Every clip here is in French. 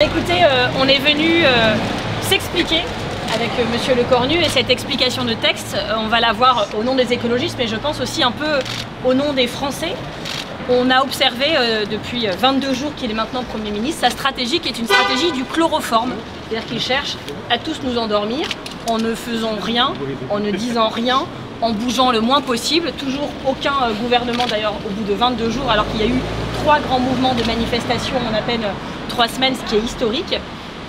Écoutez, on est venu s'expliquer avec Monsieur Lecornu et cette explication de texte, on va la voir au nom des écologistes, mais je pense aussi un peu au nom des Français. On a observé depuis 22 jours qu'il est maintenant Premier ministre, sa stratégie qui est une stratégie du chloroforme, c'est-à-dire qu'il cherche à tous nous endormir en ne faisant rien, en ne disant rien, en bougeant le moins possible. Toujours aucun gouvernement d'ailleurs au bout de 22 jours, alors qu'il y a eu 3 grands mouvements de manifestation en à peine 3 semaines, ce qui est historique.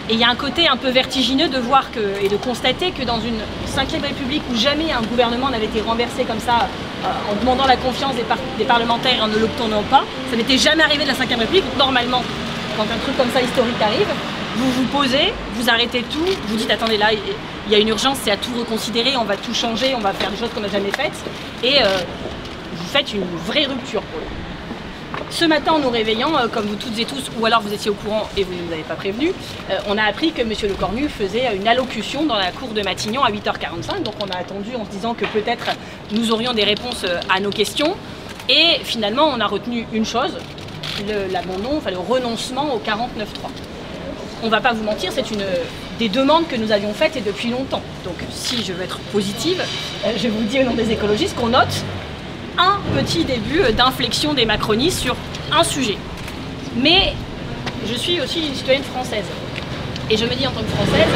Et il y a un côté un peu vertigineux de voir et de constater que dans une 5e République où jamais un gouvernement n'avait été renversé comme ça en demandant la confiance des parlementaires et en ne l'obtenant pas, ça n'était jamais arrivé de la 5e République. Normalement, quand un truc comme ça historique arrive, vous vous posez, vous arrêtez tout, vous dites attendez là, il y a une urgence, c'est à tout reconsidérer, on va tout changer, on va faire des choses qu'on n'a jamais faites et vous faites une vraie rupture pour le coup. Ce matin, en nous réveillant, comme vous toutes et tous, ou alors vous étiez au courant et vous ne nous avez pas prévenu, on a appris que M. Lecornu faisait une allocution dans la cour de Matignon à 8h45. Donc on a attendu en se disant que peut-être nous aurions des réponses à nos questions. Et finalement, on a retenu une chose, l'abandon, enfin le renoncement au 49.3. On ne va pas vous mentir, c'est une des demandes que nous avions faites et depuis longtemps. Donc si je veux être positive, je vous dis au nom des écologistes qu'on note un petit début d'inflexion des macronistes sur un sujet. Mais je suis aussi une citoyenne française. Et je me dis en tant que Française,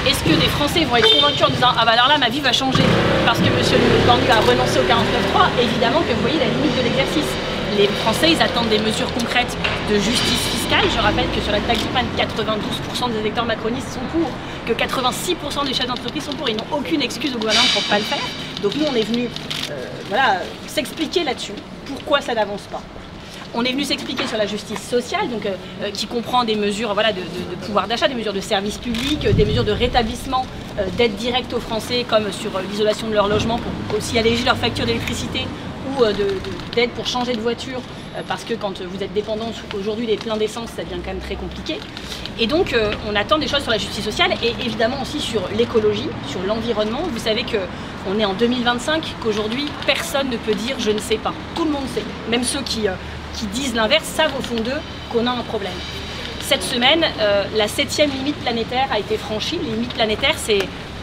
est-ce que des Français vont être convaincus en disant « Ah bah alors là, ma vie va changer parce que M. Lecornu a renoncé au 49.3 » Évidemment que vous voyez la limite de l'exercice. Les Français, ils attendent des mesures concrètes de justice fiscale. Je rappelle que sur la taxe humaine, 92% des électeurs macronistes sont pour, que 86% des chefs d'entreprise sont pour. Ils n'ont aucune excuse au gouvernement pour ne pas le faire. Donc nous, on est venu s'expliquer là-dessus. Pourquoi ça n'avance pas? On est venu s'expliquer sur la justice sociale, donc, qui comprend des mesures de pouvoir d'achat, des mesures de services publics, des mesures de rétablissement d'aide directe aux Français, comme sur l'isolation de leur logement, pour aussi alléger leur facture d'électricité, ou d'aide pour changer de voiture, parce que quand vous êtes dépendant aujourd'hui des pleins d'essence, ça devient quand même très compliqué. Et donc on attend des choses sur la justice sociale et évidemment aussi sur l'écologie, sur l'environnement. Vous savez qu'on est en 2025, qu'aujourd'hui personne ne peut dire je ne sais pas. Tout le monde sait, même ceux qui disent l'inverse savent au fond d'eux qu'on a un problème. Cette semaine, la 7e limite planétaire a été franchie. Les limites planétaires, c'est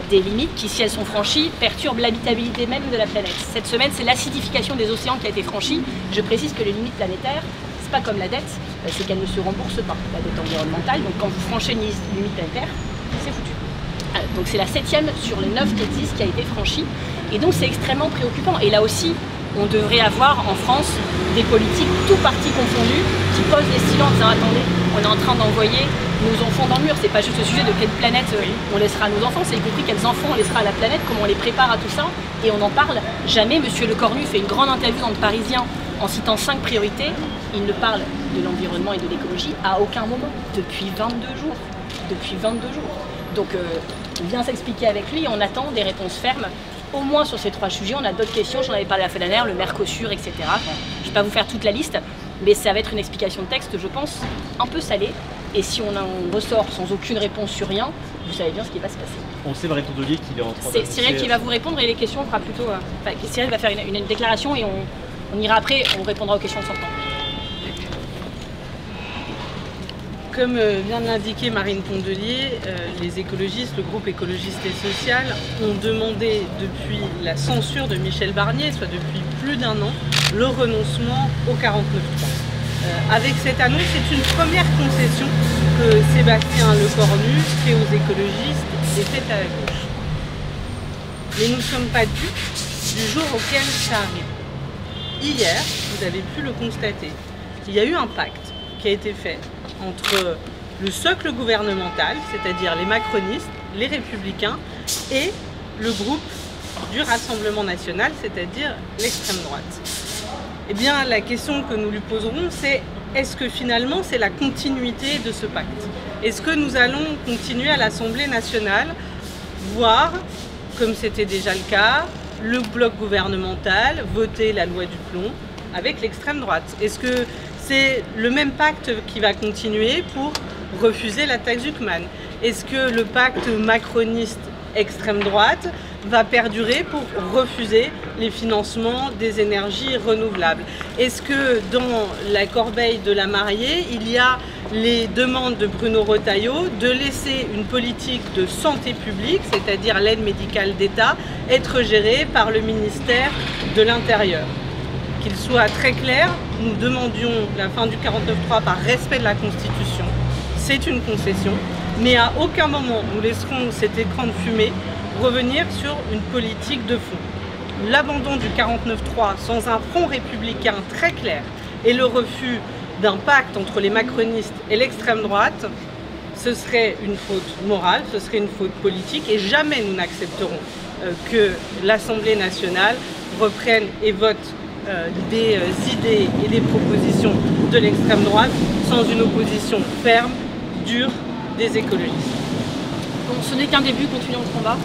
des limites qui, si elles sont franchies, perturbent l'habitabilité même de la planète. Cette semaine, c'est l'acidification des océans qui a été franchie. Je précise que les limites planétaires, c'est pas comme la dette, c'est qu'elle ne se rembourse pas, la dette environnementale. Donc quand vous franchez une limite planétaire, c'est foutu. Donc c'est la 7e sur les 9 qui existent qui a été franchie. Et donc c'est extrêmement préoccupant. Et là aussi, on devrait avoir en France des politiques, tout partis confondus, qui posent des silences en disant attendez, on est en train d'envoyer nos enfants dans le mur. C'est pas juste le sujet de quelle planète on laissera à nos enfants, c'est y compris quels enfants on laissera à la planète, comment on les prépare à tout ça. Et on n'en parle jamais. Monsieur Lecornu fait une grande interview dans Le Parisien en citant 5 priorités. Il ne parle de l'environnement et de l'écologie à aucun moment, depuis 22 jours. Depuis 22 jours. Donc on vient s'expliquer avec lui et on attend des réponses fermes. Au moins sur ces 3 sujets, on a d'autres questions, j'en avais parlé à la Fédénaire, le Mercosur, etc. Enfin, je ne vais pas vous faire toute la liste, mais ça va être une explication de texte, je pense, un peu salée. Et si on ressort sans aucune réponse sur rien, vous savez bien ce qui va se passer. On sait Marie Tondelier qu'il est en train de... C'est Cyril qui va vous répondre et les questions, on fera plutôt... Cyril va faire une déclaration et on ira après, on répondra aux questions sans temps. Comme vient de l'indiquer Marine Tondelier, les écologistes, le groupe écologiste et social, ont demandé depuis la censure de Michel Barnier, soit depuis plus d'1 an, le renoncement au 49.3. Avec cette annonce, c'est une première concession que Sébastien Lecornu fait aux écologistes et fait à la gauche. Mais nous ne sommes pas dupes du jour auquel ça arrive. Hier, vous avez pu le constater, il y a eu un pacte qui a été fait entre le socle gouvernemental, c'est-à-dire les macronistes, les républicains, et le groupe du Rassemblement national, c'est-à-dire l'extrême droite. Eh bien, la question que nous lui poserons, c'est est-ce que finalement c'est la continuité de ce pacte? Est-ce que nous allons continuer à l'Assemblée nationale, voir, comme c'était déjà le cas, le bloc gouvernemental voter la loi du plomb avec l'extrême droite? Est-ce que c'est le même pacte qui va continuer pour refuser la taxe Zuckman? Est-ce que le pacte macroniste extrême droite va perdurer pour refuser les financements des énergies renouvelables. Est-ce que dans la corbeille de la mariée, il y a les demandes de Bruno Retailleau de laisser une politique de santé publique, c'est-à-dire l'aide médicale d'État, être gérée par le ministère de l'Intérieur? Qu'il soit très clair, nous demandions la fin du 49.3 par respect de la Constitution. C'est une concession, mais à aucun moment nous laisserons cet écran de fumée revenir sur une politique de fond. L'abandon du 49.3 sans un front républicain très clair et le refus d'un pacte entre les macronistes et l'extrême droite, ce serait une faute morale, ce serait une faute politique et jamais nous n'accepterons que l'Assemblée nationale reprenne et vote des idées et des propositions de l'extrême droite sans une opposition ferme, dure des écologistes. Bon, ce n'est qu'un début, continuons le combat.